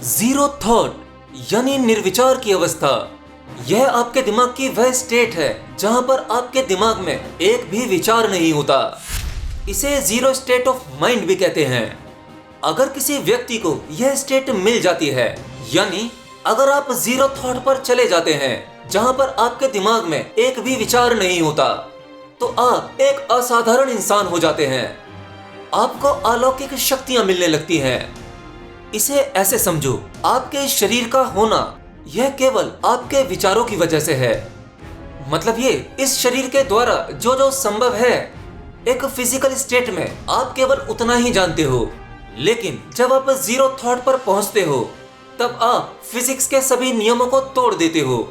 Zero thought यानी निर्विचार की अवस्था, यह आपके दिमाग की वह स्टेट है जहां पर आपके दिमाग में एक भी विचार नहीं होता। इसे जीरो स्टेट ऑफ माइंड भी कहते हैं। अगर किसी व्यक्ति को यह स्टेट मिल जाती है, यानी अगर आप जीरो थॉट पर चले जाते हैं जहां पर आपके दिमाग में एक भी विचार नहीं होता, तो आप एक असाधारण इंसान हो जाते हैं। आपको अलौकिक शक्तियां मिलने लगती हैं। इसे ऐसे समझो, आपके शरीर का होना यह केवल आपके विचारों की वजह से है। मतलब ये इस शरीर के द्वारा जो जो संभव है, एक फिजिकल स्टेट में आप केवल उतना ही जानते हो। लेकिन जब आप जीरो थॉट पर पहुंचते हो, तब आप फिजिक्स के सभी नियमों को तोड़ देते हो।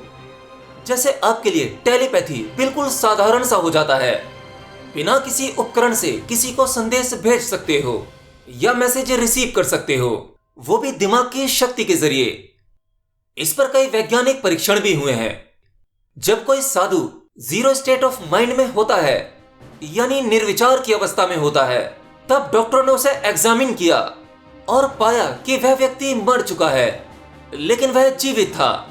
जैसे आपके लिए टेलीपैथी बिल्कुल साधारण सा हो जाता है। बिना किसी उपकरण से किसी को संदेश भेज सकते हो या मैसेज रिसीव कर सकते हो, वो भी दिमाग की शक्ति के जरिए। इस पर कई वैज्ञानिक परीक्षण भी हुए हैं। जब कोई साधु जीरो स्टेट ऑफ माइंड में होता है, यानी निर्विचार की अवस्था में होता है, तब डॉक्टरों ने उसे एग्जामिन किया और पाया कि वह व्यक्ति मर चुका है, लेकिन वह जीवित था।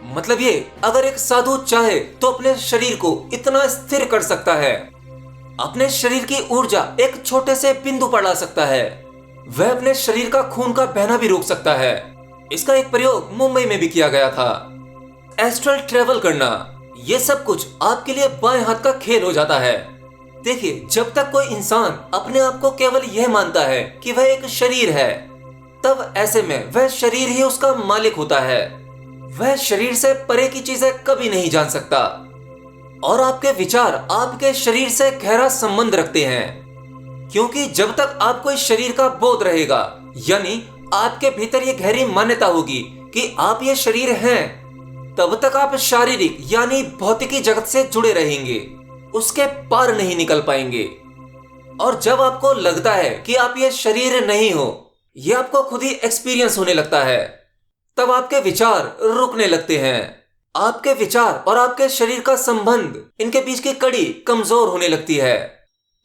मतलब ये, अगर एक साधु चाहे तो अपने शरीर को इतना स्थिर कर सकता है, अपने शरीर की ऊर्जा एक छोटे से बिंदु पर ला सकता है, वह अपने शरीर का खून का बहना भी रोक सकता है। इसका एक प्रयोग मुंबई में भी किया गया था। एस्ट्रल ट्रेवल करना, यह सब कुछ आपके लिए बाएं हाथ का खेल हो जाता है। देखिए, जब तक कोई इंसान अपने आप को केवल यह मानता है कि वह एक शरीर है, तब ऐसे में वह शरीर ही उसका मालिक होता है। वह शरीर से परे की चीजें कभी नहीं जान सकता। और आपके विचार आपके शरीर से गहरा संबंध रखते हैं, क्योंकि जब तक आपको इस शरीर का बोध रहेगा, यानी आपके भीतर ये गहरी मान्यता होगी कि आप ये शरीर हैं, तब तक आप शारीरिक यानी भौतिकी जगत से जुड़े रहेंगे, उसके पार नहीं निकल पाएंगे। और जब आपको लगता है कि आप ये शरीर नहीं हो, ये आपको खुद ही एक्सपीरियंस होने लगता है, तब आपके विचार रुकने लगते हैं। आपके विचार और आपके शरीर का संबंध, इनके बीच की कड़ी कमजोर होने लगती है।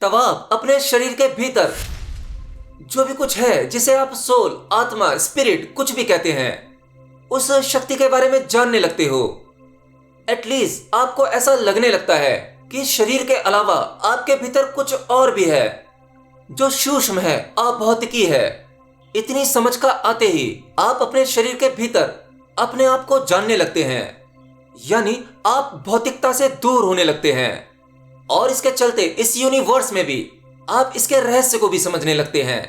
तब आप अपने शरीर के भीतर जो भी कुछ है, जिसे आप सोल, आत्मा, स्पिरिट कुछ भी कहते हैं, उस शक्ति के बारे में जानने लगते हो। एटलीस्ट आपको ऐसा लगने लगता है कि शरीर के अलावा आपके भीतर कुछ और भी है जो सूक्ष्म है, अभौतिकी है। इतनी समझ का आते ही आप अपने शरीर के भीतर अपने आप को जानने लगते हैं, यानी आप भौतिकता से दूर होने लगते हैं। और इसके चलते इस यूनिवर्स में भी आप इसके रहस्य को भी समझने लगते हैं।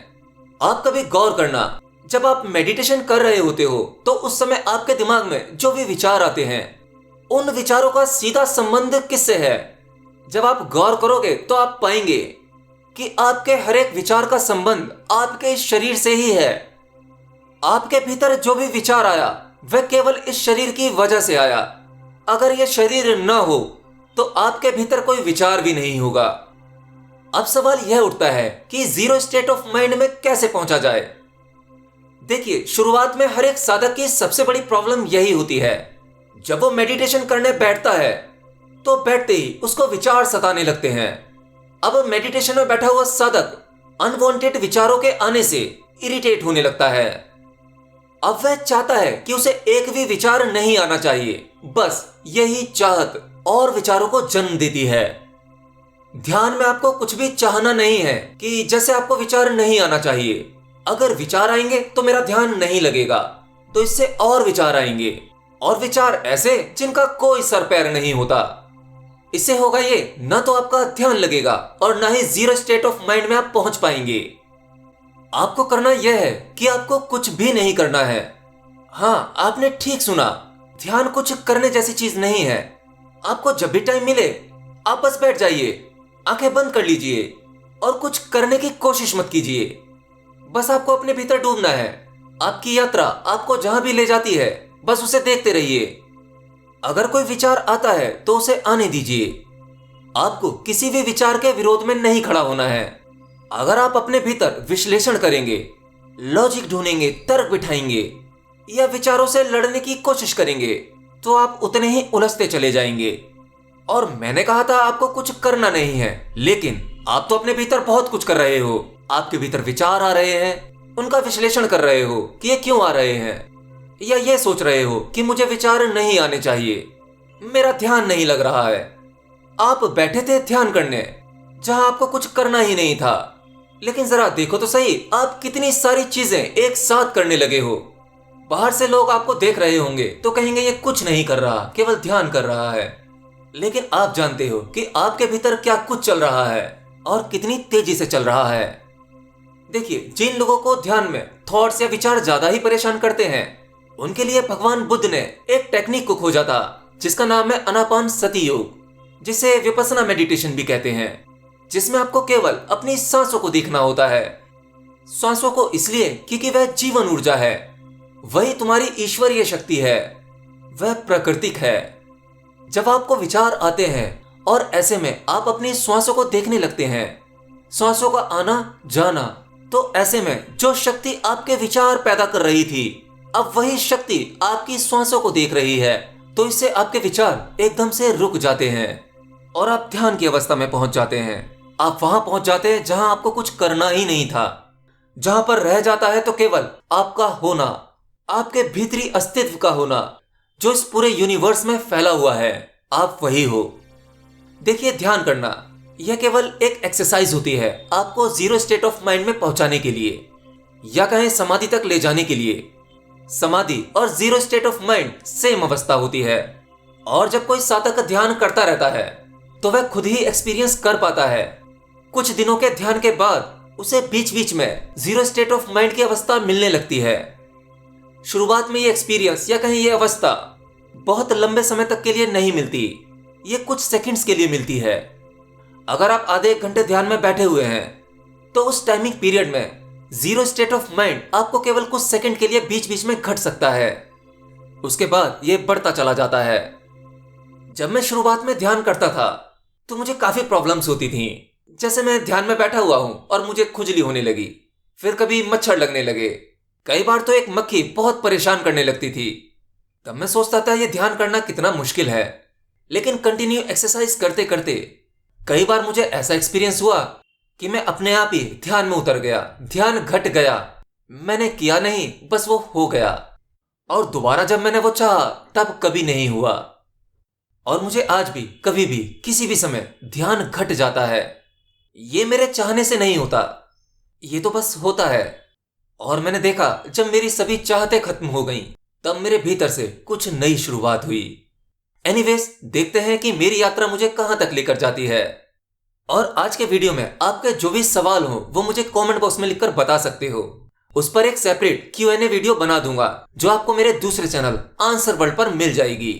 आप कभी गौर करना, जब आप मेडिटेशन कर रहे होते हो, तो उस समय आपके दिमाग में जो भी विचार आते हैं, उन विचारों का सीधा संबंध किससे है? जब आप गौर करोगे तो आप पाएंगे कि आपके हर एक विचार का संबंध आपके शरीर से ही है। आपके भीतर जो भी विचार आया, वह केवल इस शरीर की वजह से आया। अगर यह शरीर न हो तो आपके भीतर कोई विचार भी नहीं होगा। अब सवाल यह उठता है कि जीरो स्टेट ऑफ माइंड में कैसे पहुंचा जाए। देखिए, शुरुआत में हर एक साधक की सबसे बड़ी प्रॉब्लम यही होती है। जब वो मेडिटेशन करने बैठता है, तो बैठते ही उसको विचार सताने लगते हैं। अब मेडिटेशन में बैठा हुआ साधक अनवांटेड विचारों के आने से इरिटेट होने लगता है। अब वह चाहता है कि उसे एक भी विचार नहीं आना चाहिए। बस यही चाहत और विचारों को जन्म देती है। ध्यान में आपको कुछ भी चाहना नहीं है कि जैसे आपको विचार नहीं आना चाहिए। अगर विचार आएंगे तो मेरा ध्यान नहीं लगेगा, तो इससे और विचार आएंगे, और विचार ऐसे जिनका कोई सर पैर नहीं होता। इससे होगा ये, ना तो आपका ध्यान लगेगा और ना ही जीरो स्टेट ऑफ माइंड में आप पहुंच पाएंगे। आपको करना यह है कि आपको कुछ भी नहीं करना है। हाँ, आपने ठीक सुना, ध्यान कुछ करने जैसी चीज नहीं है। आपको जब भी टाइम मिले, आप बस बैठ जाइए, आंखें बंद कर लीजिए और कुछ करने की कोशिश मत कीजिए। बस आपको अपने भीतर डूबना है। आपकी यात्रा आपको जहां भी ले जाती है, बस उसे देखते रहिए। अगर कोई विचार आता है तो उसे आने दीजिए। आपको किसी भी विचार के विरोध में नहीं खड़ा होना है। अगर आप अपने भीतर विश्लेषण करेंगे, लॉजिक ढूंढेंगे, तर्क बिठाएंगे या विचारों से लड़ने की कोशिश करेंगे, तो आप उतने ही उलझते चले जाएंगे। और मैंने कहा था आपको कुछ करना नहीं है, लेकिन आप तो अपने भीतर बहुत कुछ कर रहे हो। आपके भीतर विचार आ रहे हैं, उनका विश्लेषण कर रहे हो कि ये क्यों आ रहे हैं, या ये सोच रहे हो कि मुझे विचार नहीं आने चाहिए, मेरा ध्यान नहीं लग रहा है। आप बैठे थे ध्यान करने जहां आपको कुछ करना ही नहीं था, लेकिन जरा देखो तो सही, आप कितनी सारी चीजें एक साथ करने लगे हो। बाहर से लोग आपको देख रहे होंगे तो कहेंगे ये कुछ नहीं कर रहा, केवल ध्यान कर रहा है। लेकिन आप जानते हो कि आपके भीतर क्या कुछ चल रहा है और कितनी तेजी से चल रहा है। देखिए, जिन लोगों को ध्यान में थॉट्स या विचार ज्यादा ही परेशान करते हैं, उनके लिए भगवान बुद्ध ने एक टेक्निक को खोजा था जिसका नाम है आनापानसति योग, जिसे विपस्सना मेडिटेशन भी कहते हैं, जिसमें आपको केवल अपनी सांसों को देखना होता है। सांसों को इसलिए क्योंकि वह जीवन ऊर्जा है, वही तुम्हारी ईश्वरीय शक्ति है, वह प्राकृतिक है। जब आपको विचार आते हैं और ऐसे में आप अपनी श्वासों को देखने लगते हैं, श्वासों का आना जाना, तो ऐसे में जो शक्ति आपके विचार पैदा कर रही थी, अब वही शक्ति आपकी श्वासों को देख रही है। तो इससे आपके विचार एकदम से रुक जाते हैं और आप ध्यान की अवस्था में पहुंच जाते हैं। आप वहां पहुंच जाते हैं जहां आपको कुछ करना ही नहीं था, जहां पर रह जाता है तो केवल आपका होना, आपके भीतरी अस्तित्व का होना, जो इस पूरे यूनिवर्स में फैला हुआ है, आप वही हो। देखिए, ध्यान करना यह केवल एक एक्सरसाइज होती है आपको जीरो स्टेट ऑफ माइंड में पहुंचाने के लिए, या कहें समाधि तक ले जाने के लिए। समाधि और zero state of mind same अवस्था होती है, और जब कोई साधक ध्यान करता रहता है तो वह खुद ही एक्सपीरियंस कर पाता है। कुछ दिनों के ध्यान के बाद उसे बीच बीच में जीरो स्टेट ऑफ माइंड की अवस्था मिलने लगती है। शुरुआत में ये एक्सपीरियंस या कहें ये अवस्था बहुत लंबे समय तक के लिए नहीं मिलती, ये कुछ सेकंड्स के लिए मिलती है। अगर आप आधे एक घंटे ध्यान में बैठे हुए हैं तो उस टाइमिंग पीरियड में जीरो स्टेट ऑफ माइंड आपको केवल कुछ सेकंड के लिए बीच बीच में घट सकता है, उसके बाद ये बढ़ता चला जाता है। जब मैं शुरुआत में ध्यान करता था तो मुझे काफी प्रॉब्लम्स होती थी। जैसे मैं ध्यान में बैठा हुआ हूं और मुझे खुजली होने लगी, फिर कभी मच्छर लगने लगे, कई बार तो एक मक्खी बहुत परेशान करने लगती थी। तब मैं सोचता था ये ध्यान करना कितना मुश्किल है, लेकिन कंटिन्यू एक्सरसाइज करते करते कई बार मुझे ऐसा एक्सपीरियंस हुआ कि मैं अपने आप ही ध्यान में उतर गया, ध्यान घट गया। मैंने किया नहीं, बस वो हो गया, और दोबारा जब मैंने वो चाहा तब कभी नहीं हुआ। और मुझे आज भी कभी भी किसी भी समय ध्यान घट जाता है। ये मेरे चाहने से नहीं होता, ये तो बस होता है। और मैंने देखा जब मेरी सभी चाहते खत्म हो गईं, तब मेरे भीतर से कुछ नई शुरुआत हुई। एनीवेज, देखते हैं कि मेरी यात्रा मुझे कहां तक लेकर जाती है। और आज के वीडियो में आपके जो भी सवाल हो वो मुझे कमेंट बॉक्स में लिखकर बता सकते हो। उस पर एक सेपरेट Q&A वीडियो बना दूंगा जो आपको मेरे दूसरे चैनल आंसर वर्ल्ड पर मिल जाएगी।